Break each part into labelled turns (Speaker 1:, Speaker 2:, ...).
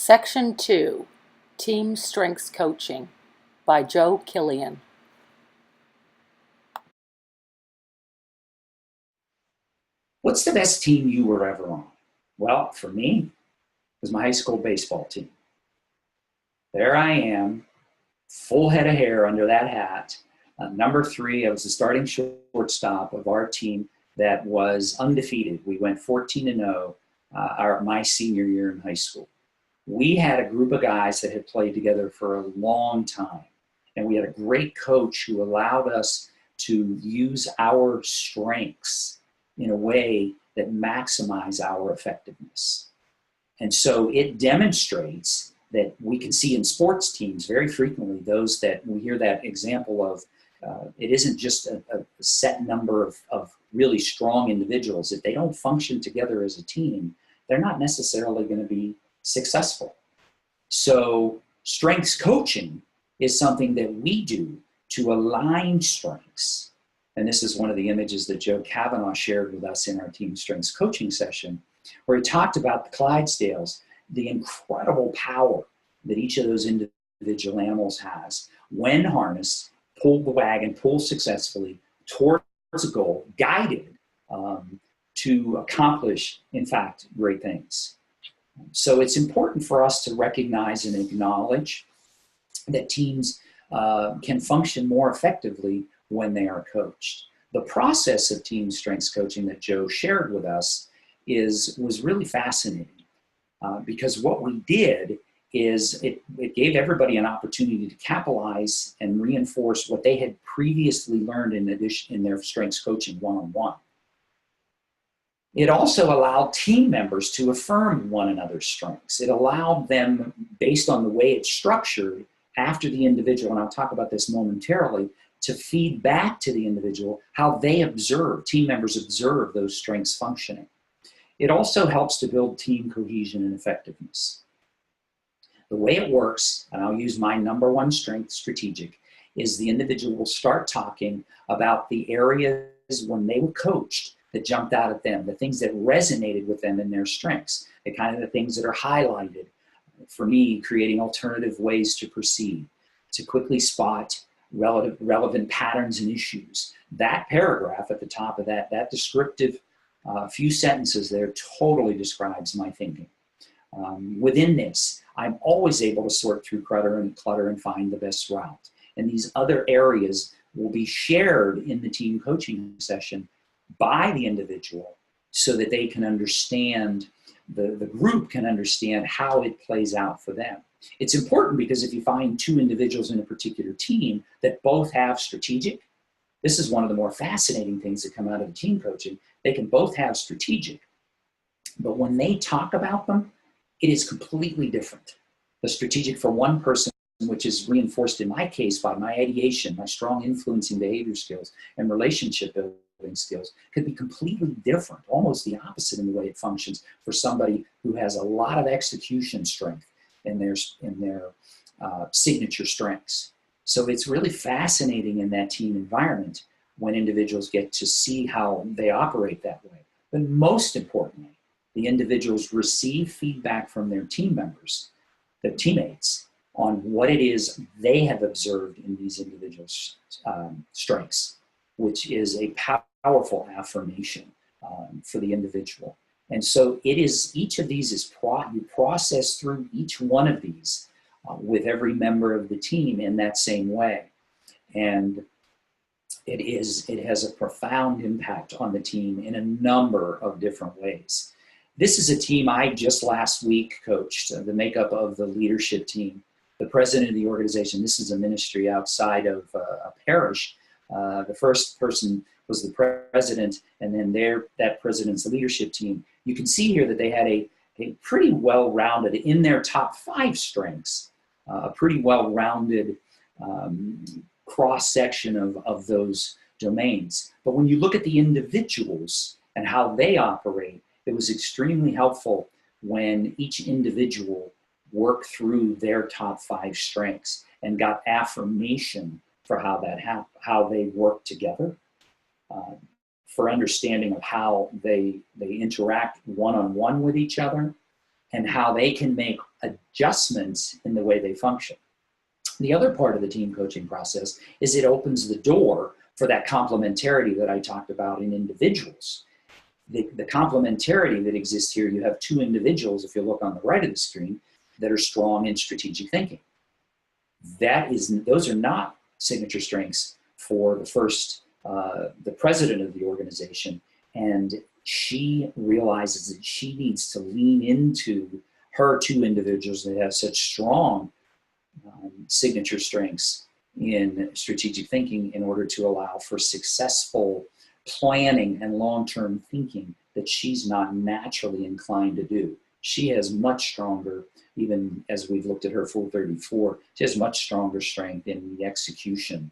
Speaker 1: Section 2, Team Strengths Coaching by Killian.
Speaker 2: What's the best team you were ever on? Well, for me, it was my high school baseball team. There I am, full head of hair under that hat. Number 3, I was the starting shortstop of our team that was undefeated. We went 14-0 my senior year in high school. We had a group of guys that had played together for a long time, and we had a great coach who allowed us to use our strengths in a way that maximize our effectiveness. And so it demonstrates that we can see in sports teams very frequently those that we hear that example of. It isn't just a set number of really strong individuals. If they don't function together as a team, they're not necessarily going to be successful. So strengths coaching is something that we do to align strengths. And this is one of the images that Joe Kavanaugh shared with us in our team strengths coaching session, where he talked about the Clydesdales, the incredible power that each of those individual animals has when harnessed, pull the wagon, pull successfully towards a goal, guided to accomplish, in fact, great things. So it's important for us to recognize and acknowledge that teams can function more effectively when they are coached. The process of team strengths coaching that Joe shared with us was really fascinating because what we did is it gave everybody an opportunity to capitalize and reinforce what they had previously learned in their strengths coaching one-on-one. It also allowed team members to affirm one another's strengths. It allowed them, based on the way it's structured, after the individual, and I'll talk about this momentarily, to feed back to the individual how they observe, team members observe those strengths functioning. It also helps to build team cohesion and effectiveness. The way it works, and I'll use my number one strength, strategic, is the individual will start talking about the areas when they were coached that jumped out at them, the things that resonated with them in their strengths, the kind of the things that are highlighted. For me, creating alternative ways to proceed, to quickly spot relevant patterns and issues. That paragraph at the top of that descriptive few sentences there totally describes my thinking. Within this, I'm always able to sort through clutter and find the best route. And these other areas will be shared in the team coaching session by the individual so that they can understand, the group can understand how it plays out for them. It's important because if you find two individuals in a particular team that both have strategic, this is one of the more fascinating things that come out of team coaching. They can both have strategic, but when they talk about them, it is completely different. The strategic for one person, which is reinforced in my case by my ideation, my strong influencing behavior skills and relationship building skills, could be completely different, almost the opposite in the way it functions for somebody who has a lot of execution strength in their signature strengths. So it's really fascinating in that team environment when individuals get to see how they operate that way. But most importantly, the individuals receive feedback from their team members, their teammates, on what it is they have observed in these individuals' strengths, which is a powerful affirmation for the individual. And so it is, each of these is, you process through each one of these with every member of the team in that same way. And it has a profound impact on the team in a number of different ways. This is a team I just last week coached, the makeup of the leadership team, the president of the organization. This is a ministry outside of a parish. The first person was the president, and then that president's leadership team. You can see here that they had a pretty well-rounded, in their top 5 strengths, a pretty well-rounded cross-section of those domains. But when you look at the individuals and how they operate, it was extremely helpful when each individual worked through their top 5 strengths and got affirmation for how they work together, for understanding of how they interact one-on-one with each other, and how they can make adjustments in the way they function. The other part of the team coaching process is it opens the door for that complementarity that I talked about in individuals. The complementarity that exists here, you have two individuals, if you look on the right of the screen, that are strong in strategic thinking. Those are not signature strengths for the president of the organization, and she realizes that she needs to lean into her two individuals that have such strong signature strengths in strategic thinking in order to allow for successful planning and long-term thinking that she's not naturally inclined to do. She has much stronger, even as we've looked at her full 34, she has much stronger strength in the execution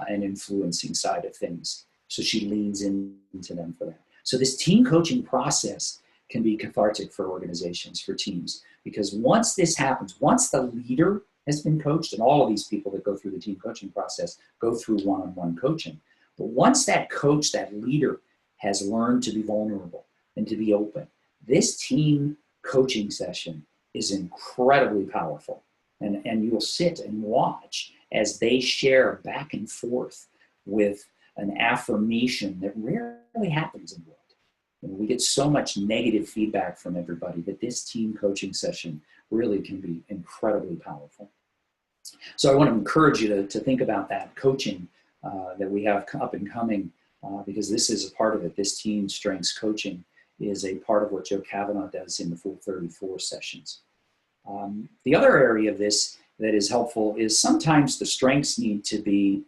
Speaker 2: and influencing side of things. So she leans into them for that. So this team coaching process can be cathartic for organizations, for teams, because once this happens, once the leader has been coached, and all of these people that go through the team coaching process go through one-on-one coaching, but once that coach, that leader, has learned to be vulnerable and to be open, this team coaching session is incredibly powerful. And you will sit and watch as they share back and forth with an affirmation that rarely happens in the world. And we get so much negative feedback from everybody that this team coaching session really can be incredibly powerful. So I want to encourage you to think about that coaching that we have up and coming, because this is a part of it. This team strengths coaching is a part of what Joe Kavanaugh does in the full 34 sessions. The other area of this that is helpful is sometimes the strengths need to be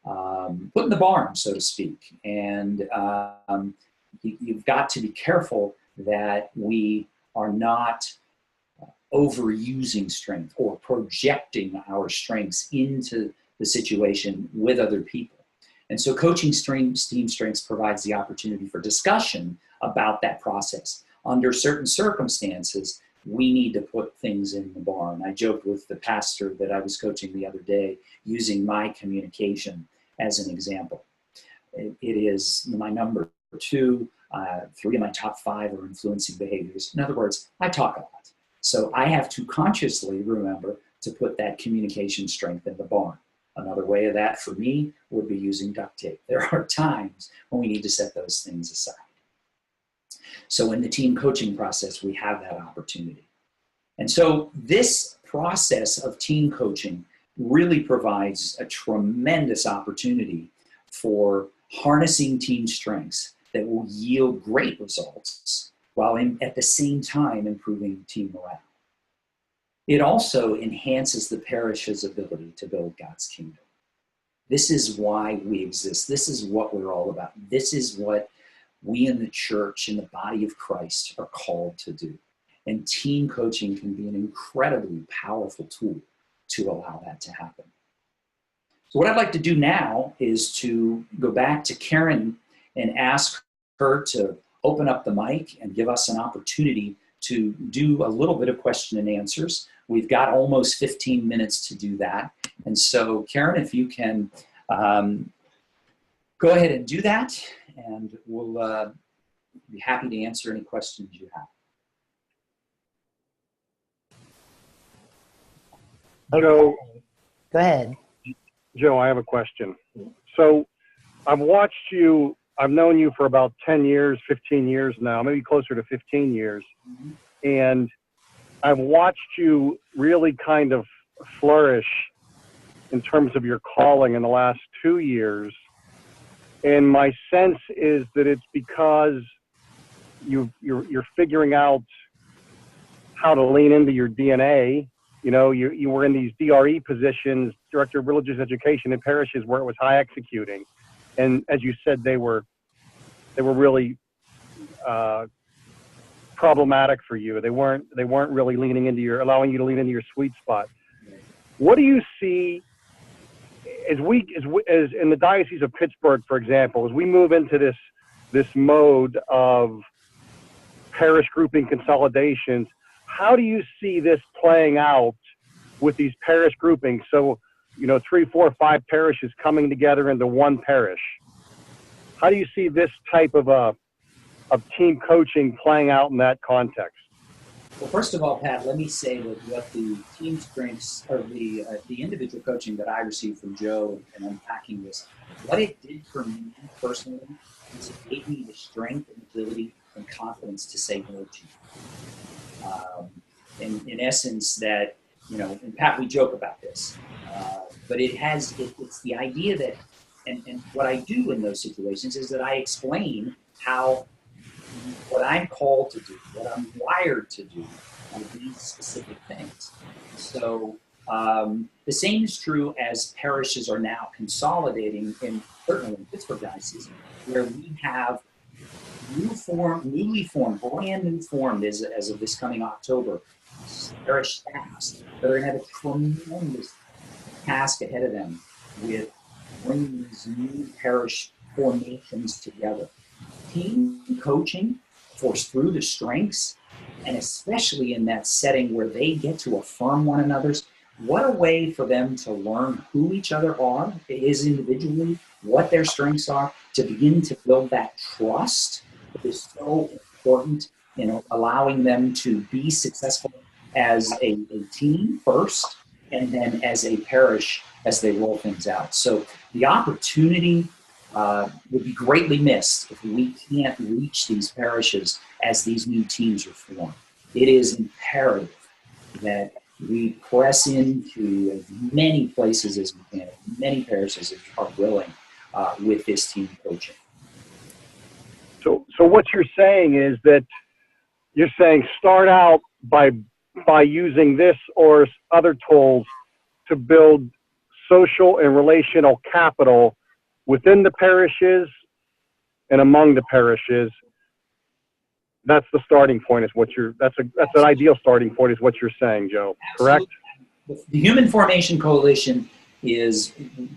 Speaker 2: put in the barn, so to speak. And you've got to be careful that we are not overusing strength or projecting our strengths into the situation with other people. And so coaching team strengths provides the opportunity for discussion about that process. Under certain circumstances, we need to put things in the barn. I joked with the pastor that I was coaching the other day using my communication as an example. It is my number 2, 3 of my top 5 are influencing behaviors. In other words, I talk a lot. So I have to consciously remember to put that communication strength in the barn. Another way of that for me would be using duct tape. There are times when we need to set those things aside. So in the team coaching process, we have that opportunity. And so this process of team coaching really provides a tremendous opportunity for harnessing team strengths that will yield great results while at the same time improving team morale. It also enhances the parish's ability to build God's kingdom. This is why we exist. This is what we're all about. This is what we in the church, in the body of Christ, are called to do. And team coaching can be an incredibly powerful tool to allow that to happen. So what I'd like to do now is to go back to Karen and ask her to open up the mic and give us an opportunity to do a little bit of question and answers. We've got almost 15 minutes to do that. And so Karen, if you can go ahead and do that, and we'll be happy to answer any questions you have.
Speaker 3: Joe,
Speaker 4: Go ahead.
Speaker 3: Joe, I have a question. So I've watched you, I've known you for about 10 years, 15 years now, maybe closer to 15 years. And I've watched you really kind of flourish in terms of your calling in the last 2 years. And my sense is that it's because you're figuring out how to lean into your DNA. You know, you were in these DRE positions, Director of Religious Education in parishes where it was high executing. And as you said, they were really problematic for you. They weren't really allowing you to lean into your sweet spot. What do you see as in the Diocese of Pittsburgh, for example, as we move into this mode of parish grouping consolidations? How do you see this playing out with these parish groupings? So, 3, 4, 5 parishes coming together into one parish. How do you see this type of team coaching playing out in that context?
Speaker 2: Well, first of all, Pat, let me say that what the team strengths or the individual coaching that I received from Joe and unpacking this, what it did for me personally is it gave me the strength and ability and confidence to say no to you. In essence, that, and Pat, we joke about this, but it's the idea that, and what I do in those situations is that I explain what I'm called to do, what I'm wired to do on these specific things. So the same is true as parishes are now consolidating, certainly in Pittsburgh Diocese, where we have newly formed, brand new formed as of this coming October, parish staffs that are going to have a tremendous task ahead of them with bringing these new parish formations together. Team coaching forced through the strengths, and especially in that setting where they get to affirm one another's, what a way for them to learn who each other are, is individually, what their strengths are, to begin to build that trust that is so important in allowing them to be successful as a team first, and then as a parish as they roll things out. So the opportunity would be greatly missed if we can't reach these parishes as these new teams are formed. It is imperative that we press into as many places as we can, as many parishes as are willing with this team coaching.
Speaker 3: So what you're saying is that you're saying start out by using this or other tools to build social and relational capital within the parishes and among the parishes. That's the starting point. That's an ideal starting point, is what you're saying, Joe. Correct?
Speaker 2: Absolutely. The Human Formation Coalition is, in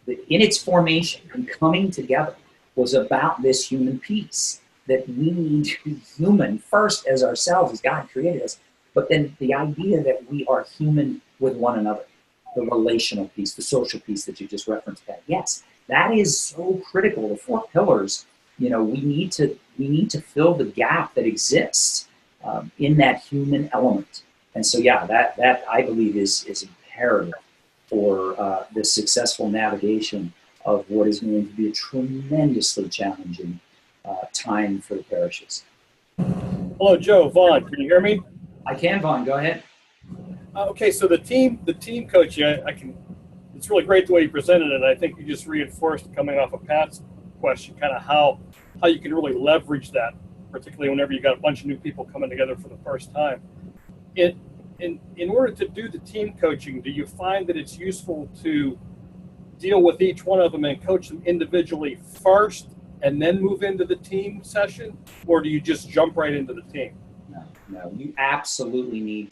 Speaker 2: its formation and coming together, was about this human piece, that we need to be human first as ourselves, as God created us, but then the idea that we are human with one another, the relational piece, the social piece that you just referenced, Pat. Yes, that is so critical. The 4 pillars, we need to fill the gap that exists in that human element. And so, yeah, that I believe is imperative for the successful navigation of what is going to be a tremendously challenging time for the parishes.
Speaker 4: Hello, Joe. Vaughn, can you hear me?
Speaker 2: I can, Vaughn. Go ahead.
Speaker 4: Okay, so the team coaching, it's really great the way you presented it. I think you just reinforced, coming off of Pat's question, kind of how you can really leverage that, particularly whenever you got a bunch of new people coming together for the first time. In order to do the team coaching, do you find that it's useful to deal with each one of them and coach them individually first and then move into the team session, or do you just jump right into the team?
Speaker 2: No, you absolutely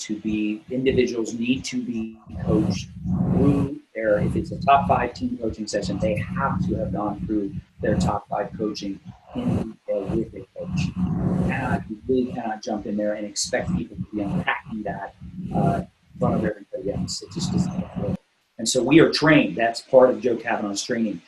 Speaker 2: individuals need to be coached through if it's a top 5 team coaching session, they have to have gone through their top 5 coaching in detail with a coach. You really cannot jump in there and expect people to be unpacking that in front of everybody else. It just doesn't work. And so we are trained. That's part of Joe Kavanaugh's training.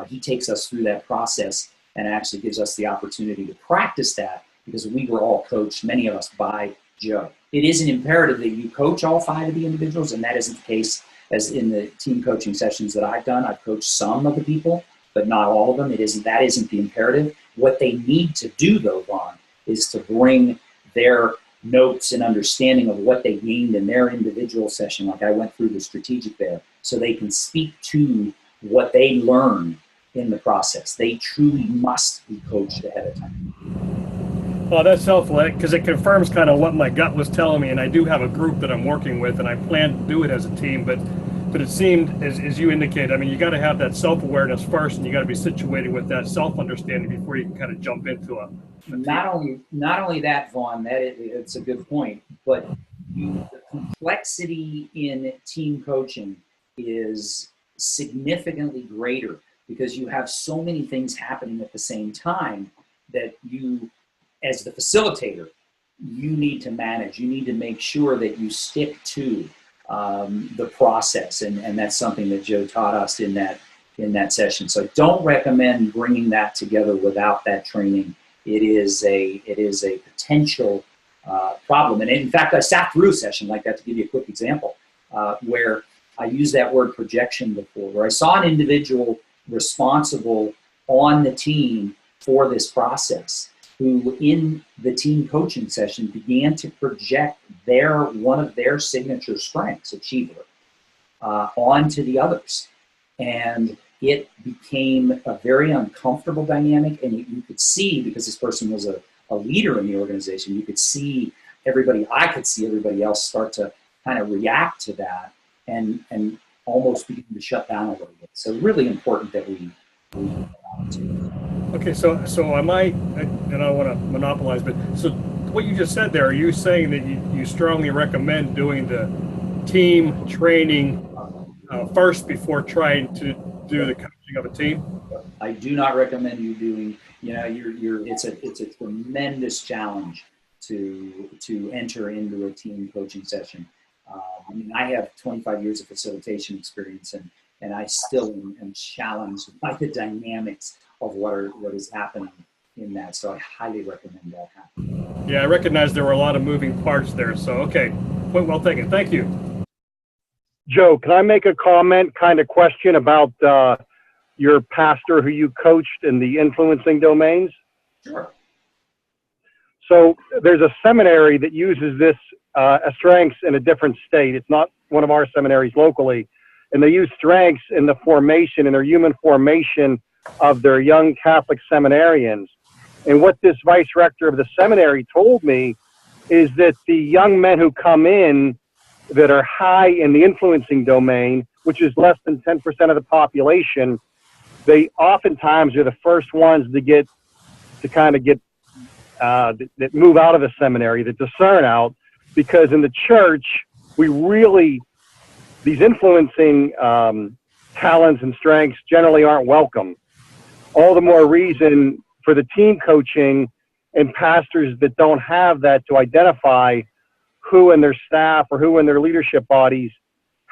Speaker 2: He takes us through that process and actually gives us the opportunity to practice that, because we were all coached, many of us, by Joe. It isn't imperative that you coach all 5 of the individuals, and that isn't the case as in the team coaching sessions that I've done. I've coached some of the people, but not all of them. That isn't the imperative. What they need to do, though, Vaughn, is to bring their notes and understanding of what they gained in their individual session, like I went through the strategic there, so they can speak to what they learned in the process. They truly must be coached ahead of time.
Speaker 4: Well, that's helpful, because it confirms kind of what my gut was telling me, and I do have a group that I'm working with, and I plan to do it as a team, but it seemed, as you indicated, you got to have that self-awareness first, and you got to be situated with that self-understanding before you can kind of jump into a
Speaker 2: not only that, Vaughn, it's a good point, but the complexity in team coaching is significantly greater, because you have so many things happening at the same time that you, as the facilitator, you need to manage. You need to make sure that you stick to the process, and that's something that Joe taught us in that session. So I don't recommend bringing that together without that training. It is a potential problem. And in fact, I sat through a session like that, to give you a quick example, where I used that word projection before, where I saw an individual responsible on the team for this process, who in the team coaching session began to project one of their signature strengths, achiever, onto the others. And it became a very uncomfortable dynamic, and you could see, because this person was a leader in the organization, you could see I could see everybody else start to kind of react to that and almost begin to shut down a little bit. So really important that we
Speaker 4: Okay, so am I, and I don't want to monopolize, but so what you just said there, are you saying that you strongly recommend doing the team training first before trying to do the coaching of a team?
Speaker 2: I do not recommend you doing, it's a tremendous challenge to enter into a team coaching session. I mean, I have 25 years of facilitation experience, and I still am challenged by the dynamics of what is happening in that. So I highly recommend that happen.
Speaker 4: Yeah, I recognize there were a lot of moving parts there. So, okay, point well taken. Thank you.
Speaker 3: Joe, can I make a comment, kind of question about your pastor who you coached in the influencing domains?
Speaker 2: Sure.
Speaker 3: So there's a seminary that uses this strengths in a different state. It's not one of our seminaries locally. And they use strengths in the formation, in their human formation of their young Catholic seminarians. And what this vice rector of the seminary told me is that the young men who come in that are high in the influencing domain, which is less than 10% of the population, they oftentimes are the first ones that move out of the seminary, that discern out, because in the church, these influencing talents and strengths generally aren't welcome. All the more reason for the team coaching and pastors that don't have that to identify who in their staff or who in their leadership bodies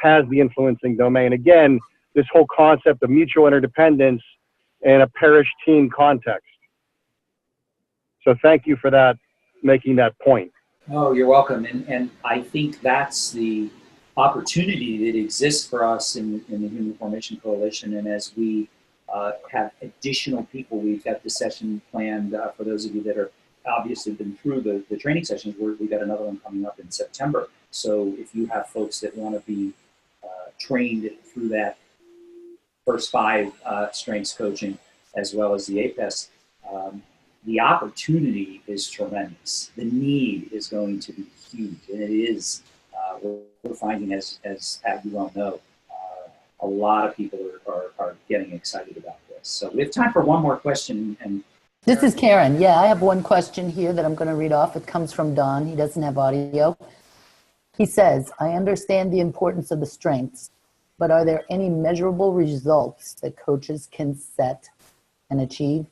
Speaker 3: has the influencing domain. Again, this whole concept of mutual interdependence in a parish team context. So thank you for that, making that point.
Speaker 2: Oh, you're welcome. And I think that's the opportunity that exists for us in the Human Formation Coalition. And as we have additional people, we've got this session planned for those of you that are obviously been through the training sessions. We've got another one coming up in September. So if you have folks that want to be trained through that first 5 strengths coaching, as well as the APES, the opportunity is tremendous. The need is going to be huge, and it is. We're finding, as you well know, a lot of people are getting excited about this. So we have time for one more question. And
Speaker 1: This is Karen. Yeah, I have one question here that I'm going to read off. It comes from Don. He doesn't have audio. He says, I understand the importance of the strengths, but are there any measurable results that coaches can set and achieve?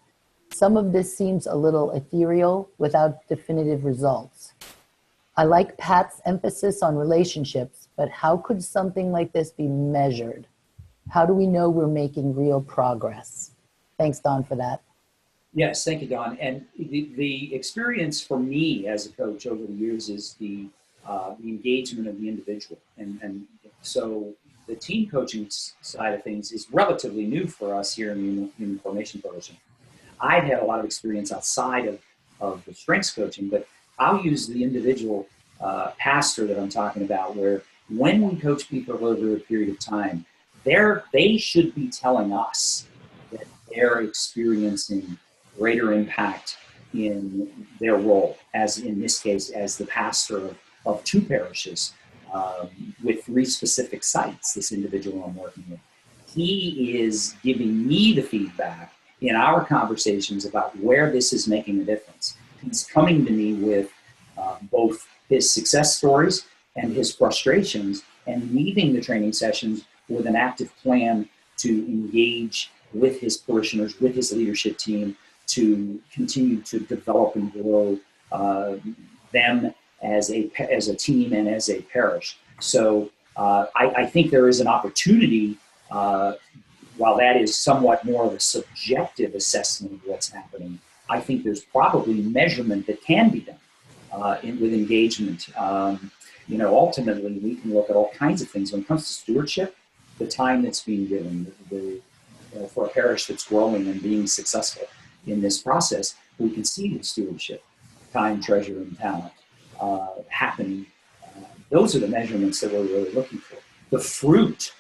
Speaker 1: Some of this seems a little ethereal without definitive results. I like Pat's emphasis on relationships, but how could something like this be measured? How do we know we're making real progress? Thanks, Don, for that.
Speaker 2: Yes, thank you, Don. And the experience for me as a coach over the years is the engagement of the individual. And so the team coaching side of things is relatively new for us here in the Human Formation Coalition. I've had a lot of experience outside of the strengths coaching, but I'll use the individual pastor that I'm talking about, where when we coach people over a period of time, they should be telling us that they're experiencing greater impact in their role, as in this case, as the pastor of 2 parishes with 3 specific sites, this individual I'm working with. He is giving me the feedback in our conversations about where this is making a difference. He's coming to me with both his success stories and his frustrations, and leaving the training sessions with an active plan to engage with his parishioners, with his leadership team, to continue to develop and grow them as a team and as a parish. So I think there is an opportunity, while that is somewhat more of a subjective assessment of what's happening, I think there's probably measurement that can be done with engagement. Ultimately, we can look at all kinds of things. When it comes to stewardship, the time that's being given, for a parish that's growing and being successful in this process, we can see the stewardship, time, treasure, and talent happening. Those are the measurements that we're really looking for. The fruit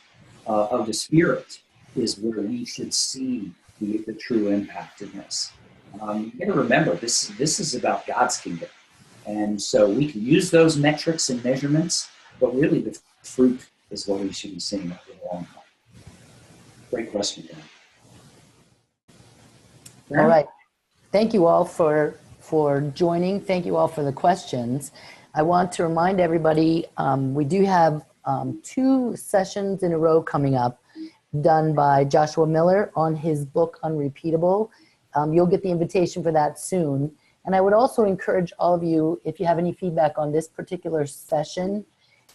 Speaker 2: of the Spirit is where we should see the true impact in this. You got to remember, this is about God's kingdom. And so we can use those metrics and measurements, but really the fruit is what we should be seeing over the long haul. Great question, Dan.
Speaker 1: All right. Thank you all for joining. Thank you all for the questions. I want to remind everybody, we do have 2 sessions in a row coming up done by Joshua Miller on his book, Unrepeatable. You'll get the invitation for that soon. And I would also encourage all of you, if you have any feedback on this particular session,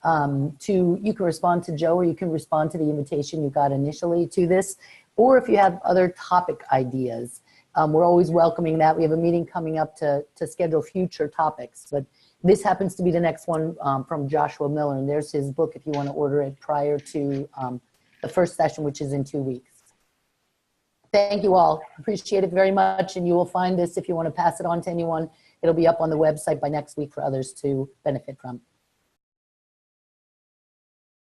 Speaker 1: you can respond to Joe, or you can respond to the invitation you got initially to this, or if you have other topic ideas. We're always welcoming that. We have a meeting coming up to schedule future topics, but this happens to be the next one from Joshua Miller, and there's his book if you want to order it prior to the first session, which is in 2 weeks. Thank you all. Appreciate it very much, and you will find this if you want to pass it on to anyone. It'll be up on the website by next week for others to benefit from.